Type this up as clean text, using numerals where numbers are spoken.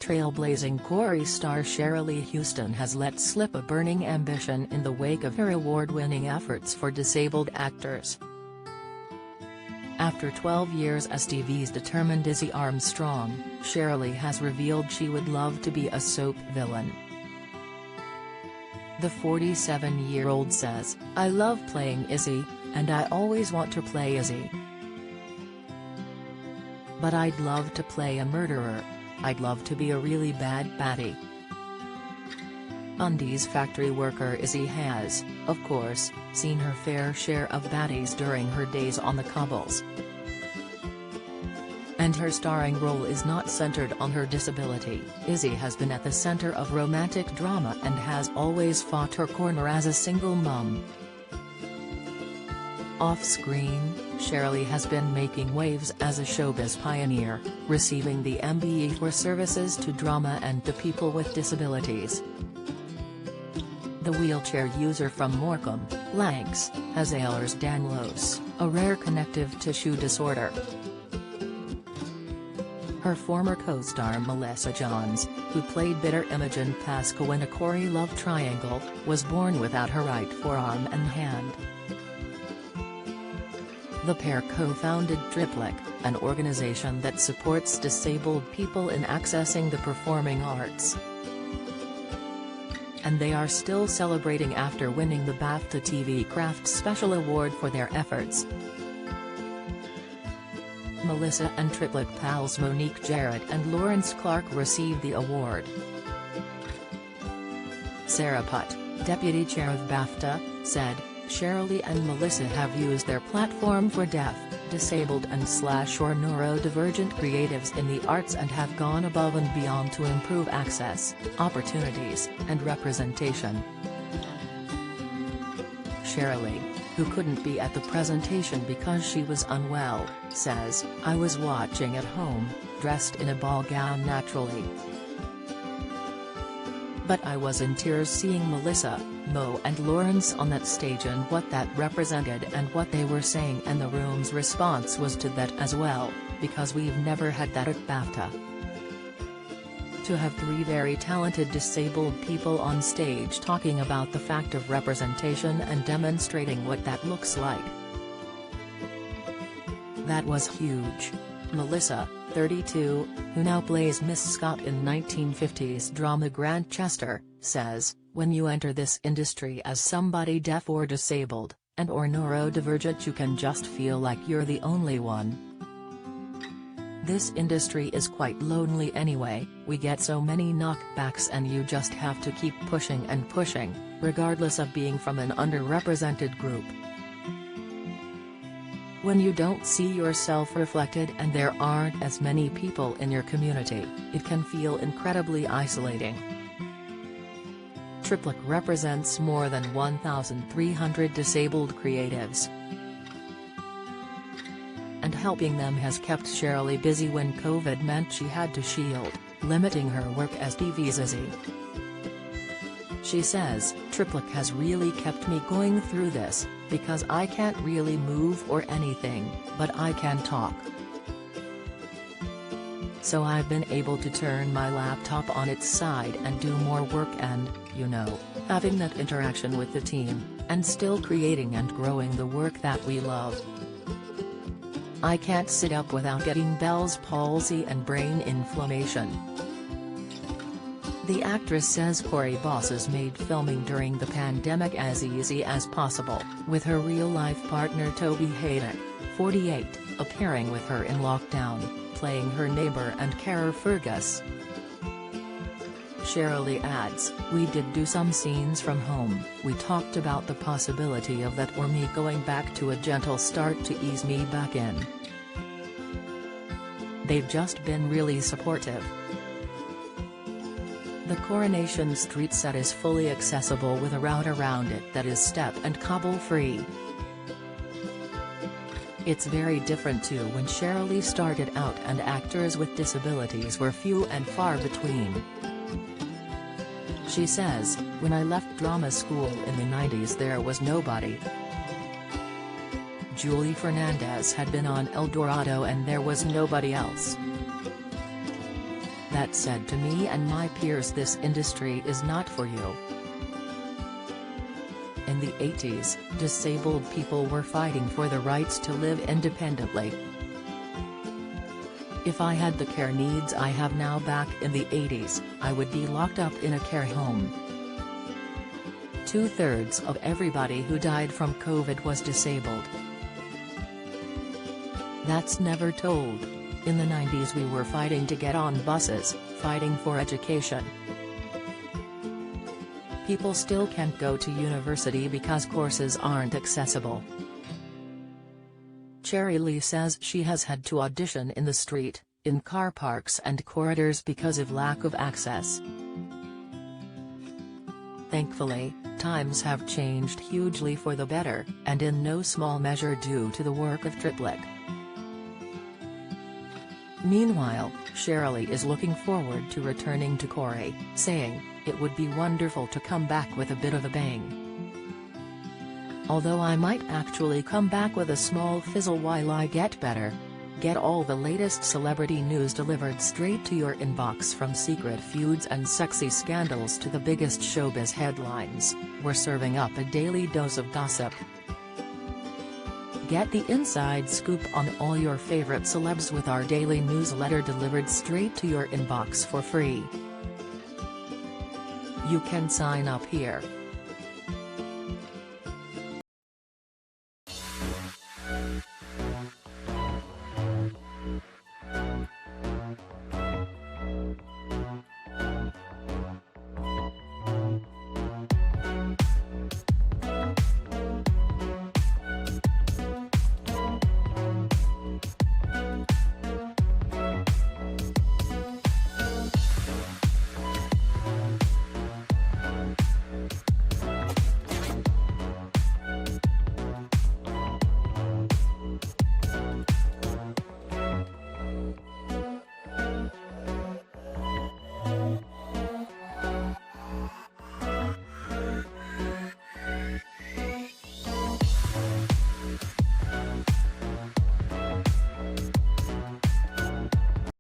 trailblazing Corrie star Cherylee Houston has let slip a burning ambition in the wake of her award-winning efforts for disabled actors. After 12 years as TV's determined Izzy Armstrong, Cherylee has revealed she would love to be a soap villain. The 47-year-old says, "I love playing Izzy, and I always want to play Izzy. But I'd love to play a murderer. I'd love to be a really bad baddie." Undies factory worker Izzy has, of course, seen her fair share of baddies during her days on the cobbles. And her starring role is not centered on her disability. Izzy has been at the center of romantic drama and has always fought her corner as a single mum. Off-screen, Cherylee has been making waves as a showbiz pioneer, receiving the MBE for services to drama and to people with disabilities. The wheelchair user from Morecambe, Lancs, has Ehlers-Danlos, a rare connective tissue disorder. Her former co-star Melissa Johns, who played bitter Imogen Pascoe in a Corrie love triangle, was born without her right forearm and hand. The pair co-founded Triplic, an organization that supports disabled people in accessing the performing arts. And they are still celebrating after winning the BAFTA TV Craft Special Award for their efforts. Melissa and Triplic pals Monique Jarrett and Lawrence Clark received the award. Sarah Putt, deputy chair of BAFTA, said, "Cherylee and Melissa have used their platform for deaf, disabled and/or neurodivergent creatives in the arts and have gone above and beyond to improve access, opportunities, and representation." Cherylee, who couldn't be at the presentation because she was unwell, says, "I was watching at home, dressed in a ball gown naturally. But I was in tears seeing Melissa, Mo and Lawrence on that stage and what that represented and what they were saying, and the room's response was to that as well, because we've never had that at BAFTA." To have three very talented disabled people on stage talking about the fact of representation and demonstrating what that looks like. That was huge. Melissa, 32, who now plays Miss Scott in 1950s drama Grantchester, says, "When you enter this industry as somebody deaf or disabled, and/or neurodivergent, you can just feel like you're the only one. This industry is quite lonely anyway, we get so many knockbacks and you just have to keep pushing and pushing, regardless of being from an underrepresented group. When you don't see yourself reflected and there aren't as many people in your community, it can feel incredibly isolating." Triplic represents more than 1,300 disabled creatives. And helping them has kept Cherylee busy when COVID meant she had to shield, limiting her work as TV's Izzy. She says, "Triplic has really kept me going through this, because I can't really move or anything, but I can talk. So I've been able to turn my laptop on its side and do more work and, having that interaction with the team, and still creating and growing the work that we love. I can't sit up without getting Bell's palsy and brain inflammation." The actress says Corrie bosses made filming during the pandemic as easy as possible, with her real-life partner Toby Haydock, 48, appearing with her in lockdown, playing her neighbor and carer Fergus. Cherylee adds, "We did do some scenes from home, we talked about the possibility of that or me going back to a gentle start to ease me back in. They've just been really supportive." The Coronation Street set is fully accessible with a route around it that is step and cobble-free. It's very different too when Cherylee started out and actors with disabilities were few and far between. She says, "When I left drama school in the 90s there was nobody. Julie Fernandez had been on El Dorado and there was nobody else. that said to me and my peers, this industry is not for you. In the 80s, disabled people were fighting for the rights to live independently. If I had the care needs I have now back in the 80s, I would be locked up in a care home. 2/3 of everybody who died from COVID was disabled. That's never told. In the 90s we were fighting to get on buses, fighting for education. People still can't go to university because courses aren't accessible. Cherylee says she has had to audition in the street, in car parks and corridors because of lack of access. Thankfully, times have changed hugely for the better, and in no small measure due to the work of Triplic. Meanwhile, Cherylee is looking forward to returning to Corey, saying, "It would be wonderful to come back with a bit of a bang. Although I might actually come back with a small fizzle while I get better." Get all the latest celebrity news delivered straight to your inbox, from secret feuds and sexy scandals to the biggest showbiz headlines. We're serving up a daily dose of gossip. Get the inside scoop on all your favorite celebs with our daily newsletter delivered straight to your inbox for free. You can sign up here.